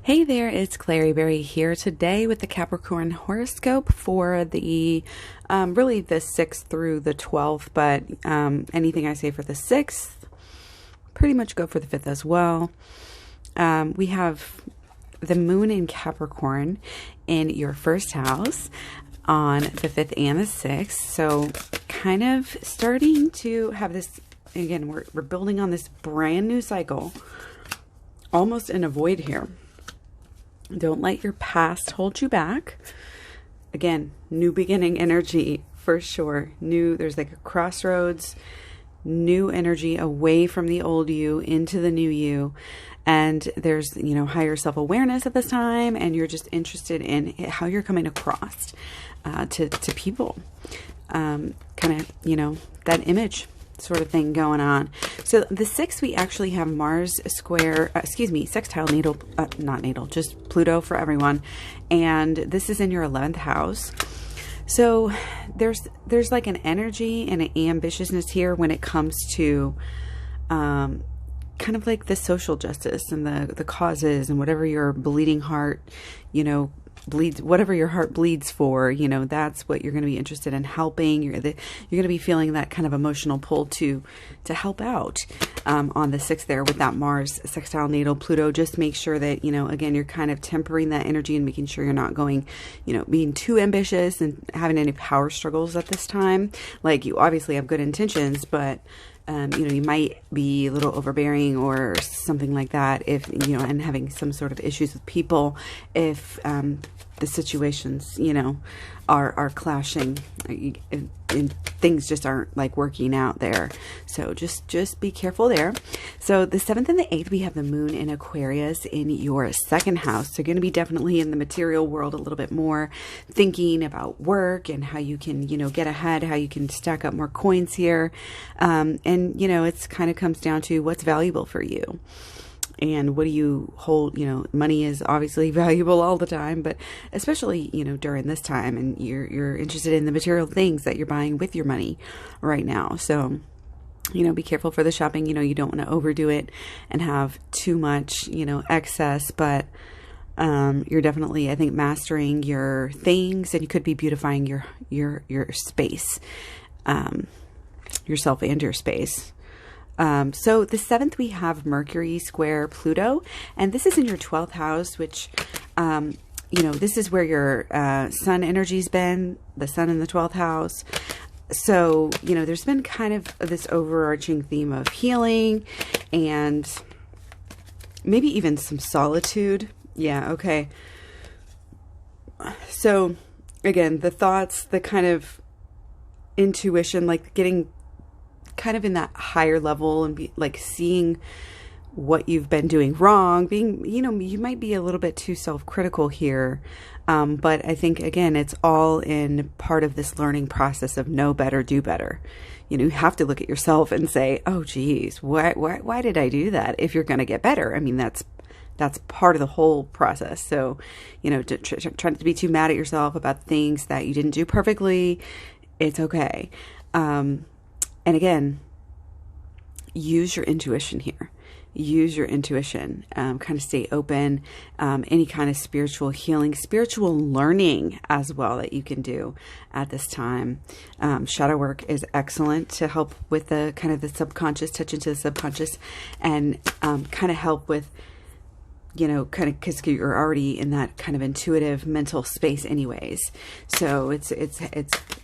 Hey there, it's KlaireeBerry here today with the Capricorn horoscope for the really the 6th through the 12th, but anything I say for the 6th, pretty much go for the 5th as well. We have the moon in Capricorn in your first house on the 5th and the 6th, so kind of starting to have this, again, we're building on this brand new cycle, almost in a void here. Don't let your past hold you back. Again, new beginning energy for sure. There's like a crossroads, new energy away from the old you into the new you. And there's, higher self-awareness at this time. And you're just interested in how you're coming across to people. Kind of, that image sort of thing going on. So the 6th, we actually have Mars sextile natal, not natal, just Pluto for everyone. And this is in your 11th house. So there's like an energy and an ambitiousness here when it comes to kind of like the social justice and the causes and whatever your bleeding heart, bleeds, whatever your heart bleeds for, that's what you're going to be interested in helping. You're going to be feeling that kind of emotional pull to help out on the 6th there with that Mars sextile natal Pluto. Just make sure that, again, you're kind of tempering that energy and making sure you're not going, being too ambitious and having any power struggles at this time. Like, you obviously have good intentions, but you might be a little overbearing or something like that if, and having some sort of issues with people if the situations, are clashing and things just aren't like working out there. So just be careful there. So the 7th and the 8th, we have the moon in Aquarius in your 2nd house. So you're going to be definitely in the material world a little bit more, thinking about work and how you can, get ahead, how you can stack up more coins here. And, it's kind of comes down to what's valuable for you. And what do you hold? Money is obviously valuable all the time, but especially, during this time, and you're interested in the material things that you're buying with your money right now. So, be careful for the shopping. You don't want to overdo it and have too much, excess, but you're definitely, I think, mastering your things, and you could be beautifying your space, yourself and your space. So the 7th, we have Mercury square Pluto, and this is in your 12th house, which, this is where your sun energy's been, the sun in the 12th house. So, there's been kind of this overarching theme of healing and maybe even some solitude. Yeah, okay. So, again, the thoughts, the kind of intuition, like getting kind of in that higher level and be like seeing what you've been doing wrong, being, you might be a little bit too self-critical here. But I think, again, it's all in part of this learning process of know better, do better. You have to look at yourself and say, oh, geez, why did I do that? If you're going to get better. I mean, that's part of the whole process. So, trying to be too mad at yourself about things that you didn't do perfectly. It's okay. And again, use your intuition here. Use your intuition. Kind of stay open. Any kind of spiritual healing, spiritual learning as well that you can do at this time. Shadow work is excellent to help with the kind of the subconscious, touch into the subconscious, and kind of help with, kind of, because you're already in that kind of intuitive mental space anyways. So it's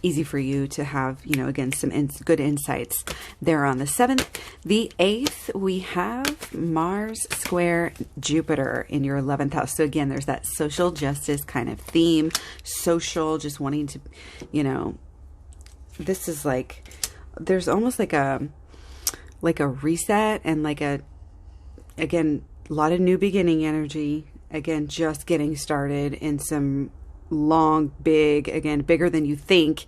easy for you to have, again, some good insights there on the 7th. The 8th, we have Mars square Jupiter in your 11th house. So again, there's that social justice kind of theme, social, just wanting to, this is like, there's almost like a reset and like again, a lot of new beginning energy. Again, just getting started in some long, big, again, bigger than you think,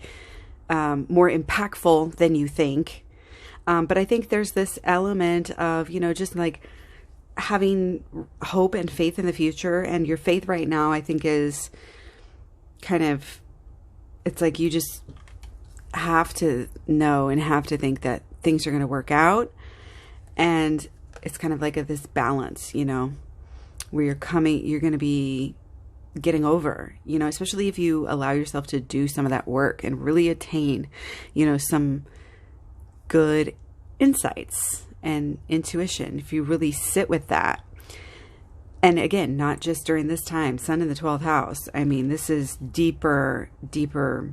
more impactful than you think. But I think there's this element of, just like having hope and faith in the future. And your faith right now, I think, is kind of, it's like you just have to know and have to think that things are going to work out. And it's kind of like this balance, where you're going to be getting over, especially if you allow yourself to do some of that work and really attain, some good insights and intuition. If you really sit with that. And again, not just during this time, Sun in the 12th house. I mean, this is deeper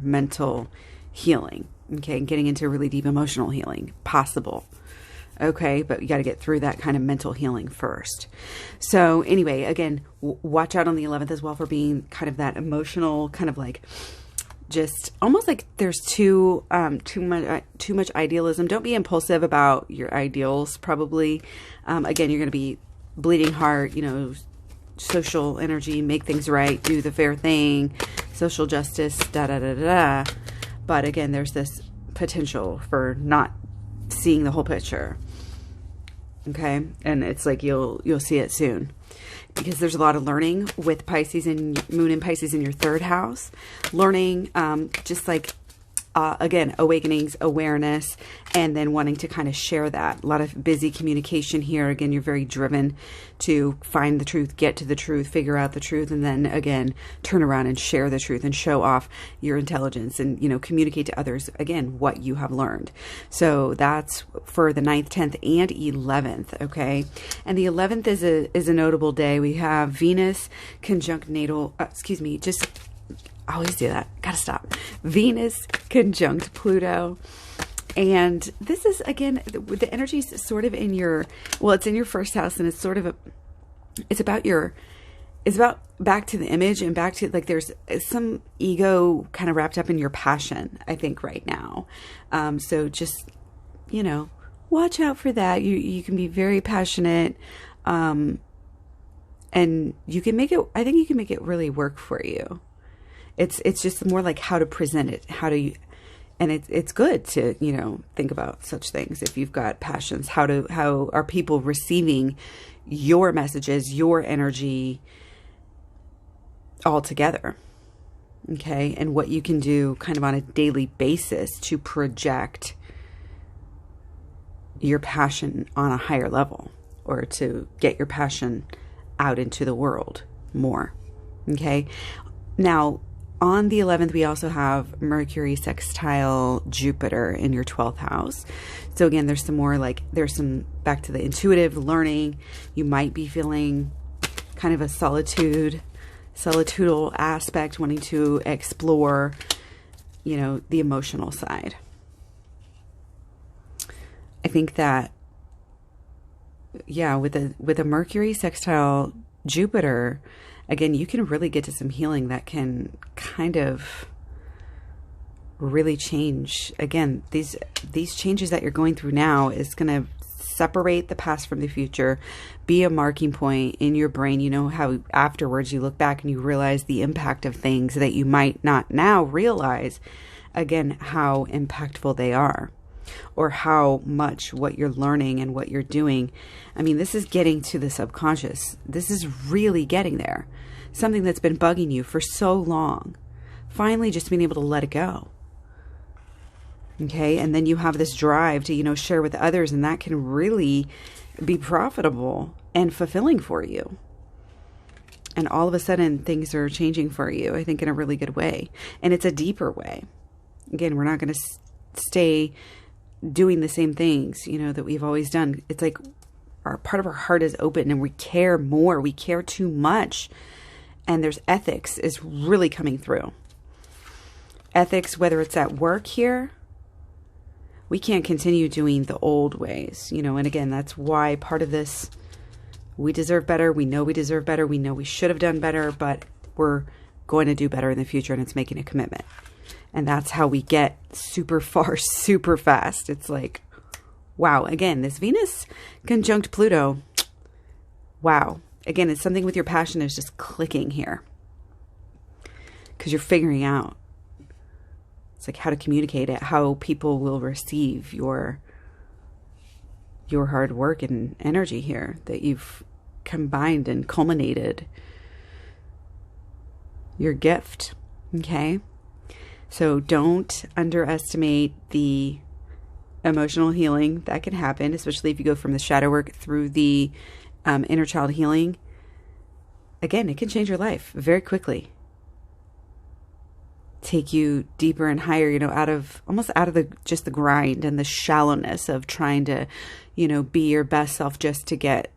mental healing. Okay. And getting into really deep emotional healing possible. Okay. But you got to get through that kind of mental healing first. So anyway, again, watch out on the 11th as well for being kind of that emotional, kind of like just almost like there's too much idealism. Don't be impulsive about your ideals. Probably, again, you're going to be bleeding heart, social energy, make things right, do the fair thing, social justice, da. But again, there's this potential for not seeing the whole picture. Okay. And it's like, you'll see it soon, because there's a lot of learning with Pisces and Moon in Pisces in your 3rd house, learning, just like, again, awakenings, awareness, and then wanting to kind of share that. A lot of busy communication here. Again, you're very driven to find the truth, get to the truth, figure out the truth, and then again, turn around and share the truth and show off your intelligence and, communicate to others, again, what you have learned. So that's for the 9th, 10th, and 11th, okay? And the 11th is a notable day. We have Venus conjunct natal, I always do that. Gotta stop. Venus conjunct Pluto. And this is, again, the energy is sort of in your, it's in your 1st house, and it's sort of it's about back to the image and back to, like, there's some ego kind of wrapped up in your passion, I think, right now. So just, watch out for that. You can be very passionate, and you can make it, I think you can make it really work for you. It's just more like how to present it. And it's good to, think about such things. If you've got passions, how are people receiving your messages, your energy all together? Okay. And what you can do kind of on a daily basis to project your passion on a higher level, or to get your passion out into the world more. Okay. Now, on the 11th, we also have Mercury sextile Jupiter in your 12th house. So again, there's some more there's some back to the intuitive learning. You might be feeling kind of a solitude solitudinal aspect, wanting to explore, you know, the emotional side. I think that, yeah, with a Mercury sextile Jupiter, again, you can really get to some healing that can kind of really change. Again, these changes that you're going through now is going to separate the past from the future, be a marking point in your brain. You know how afterwards you look back and you realize the impact of things that you might not now realize, again, how impactful they are, or how much what you're learning and what you're doing. I mean, this is getting to the subconscious. This is really getting there. Something that's been bugging you for so long. Finally just being able to let it go. Okay, and then you have this drive to, you know, share with others, and that can really be profitable and fulfilling for you. And all of a sudden, things are changing for you, I think, in a really good way. And it's a deeper way. Again, we're not going to stay doing the same things, you know, that we've always done. It's like part of our heart is open and we care more. We care too much. And there's ethics is really coming through. Ethics, whether it's at work here, we can't continue doing the old ways, you know, and again, that's why part of this, we deserve better. We know we deserve better. We know we should have done better, but we're going to do better in the future, and it's making a commitment. And that's how we get super far, super fast. It's like, wow. Again, this Venus conjunct Pluto, wow. Again, it's something with your passion is just clicking here because you're figuring out. It's like how to communicate it, how people will receive your hard work and energy here that you've combined and culminated your gift. Okay. So don't underestimate the emotional healing that can happen, especially if you go from the shadow work through the inner child healing. again, it can change your life very quickly. Take you deeper and higher, you know, almost out of just the grind and the shallowness of trying to, you know, be your best self just to get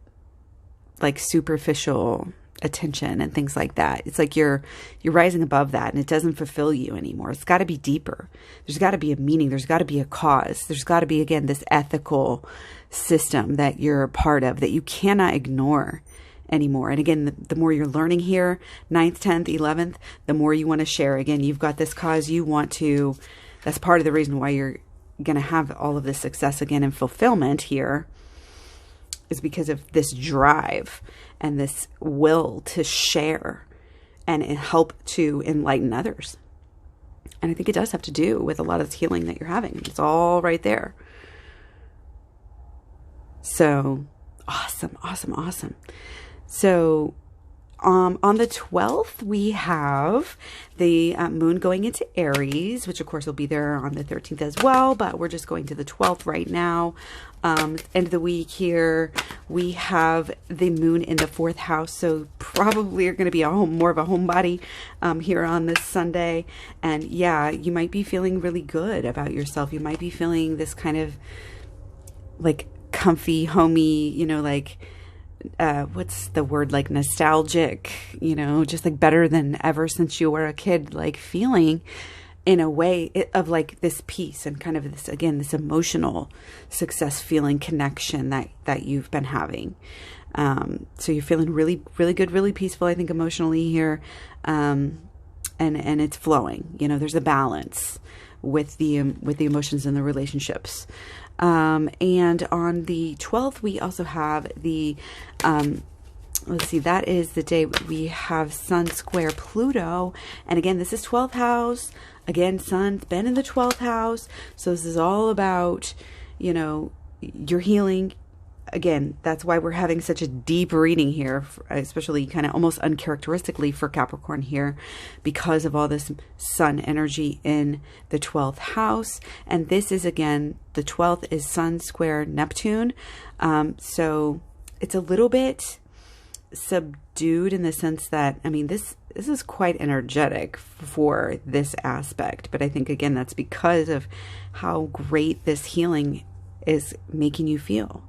like superficial attention and things like that. It's like you're rising above that, and it doesn't fulfill you anymore. It's got to be deeper. There's got to be a meaning. There's got to be a cause. There's got to be, again, this ethical system that you're a part of that you cannot ignore anymore. And again, the more you're learning here, 9th, 10th, 11th, the more you want to share. Again, you've got this cause you want to, that's part of the reason why you're going to have all of this success again and fulfillment here, is because of this drive and this will to share and help to enlighten others. And I think it does have to do with a lot of this healing that you're having. It's all right there. So awesome, awesome, awesome. So on the 12th, we have the moon going into Aries, which of course will be there on the 13th as well, but we're just going to the 12th right now. End of the week here, we have the moon in the 4th house, so probably you're going to be more of a homebody here on this Sunday. And yeah, you might be feeling really good about yourself. You might be feeling this kind of like comfy, homey, you know, like what's the word, like nostalgic, you know, just like better than ever since you were a kid, like feeling in a way of like this peace and kind of this, again, this emotional success feeling connection that you've been having. So you're feeling really, really good, really peaceful, I think, emotionally here. And it's flowing, you know, there's a balance with the emotions and the relationships. And on the 12th, we also have the, let's see, that is the day we have Sun square Pluto. And again, this is 12th house. Again, Sun's been in the 12th house. So this is all about, you know, your healing. Again, that's why we're having such a deep reading here, especially kind of almost uncharacteristically for Capricorn here, because of all this Sun energy in the 12th house. And this is, again, the 12th is Sun square Neptune. So it's a little bit subdued in the sense that, I mean, this is quite energetic for this aspect. But I think, again, that's because of how great this healing is making you feel.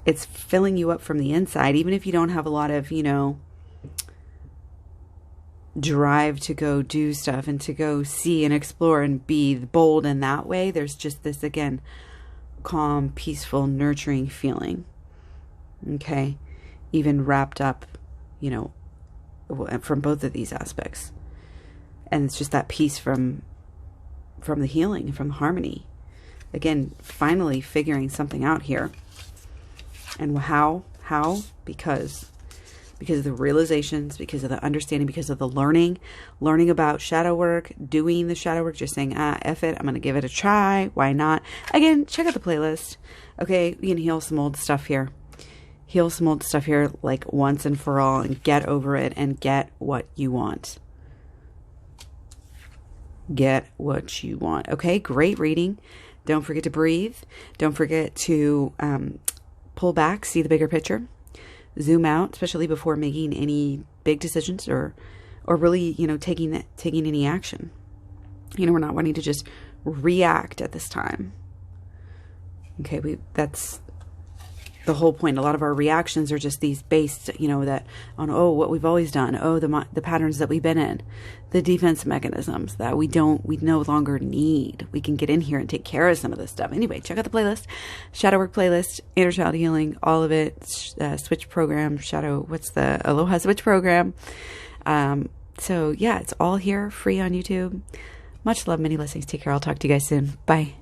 It's filling you up from the inside, even if you don't have a lot of, you know, drive to go do stuff and to go see and explore and be bold in that way. There's just this, again, calm, peaceful, nurturing feeling. Okay. Even wrapped up, you know, from both of these aspects. And it's just that peace from the healing, from harmony. Again, finally figuring something out here. And how? Because of the realizations, because of the understanding, because of the learning about shadow work, doing the shadow work, just saying, F it, I'm going to give it a try. Why not? Again, check out the playlist. Okay, we can heal some old stuff here. Heal some old stuff here, like once and for all, and get over it and get what you want. Get what you want. Okay, great reading. Don't forget to breathe. Don't forget to pull back, see the bigger picture, zoom out, especially before making any big decisions or really, you know, taking any action. You know, we're not wanting to just react at this time. Okay, that's the whole point. A lot of our reactions are just these based, you know, that on, what we've always done, the patterns that we've been in, the defense mechanisms that we no longer need. We can get in here and take care of some of this stuff. Anyway, check out the playlist, shadow work playlist, inner child healing, all of it, switch program, the Aloha switch program. So yeah, it's all here, free on YouTube. Much love, many blessings. Take care. I'll talk to you guys soon. Bye.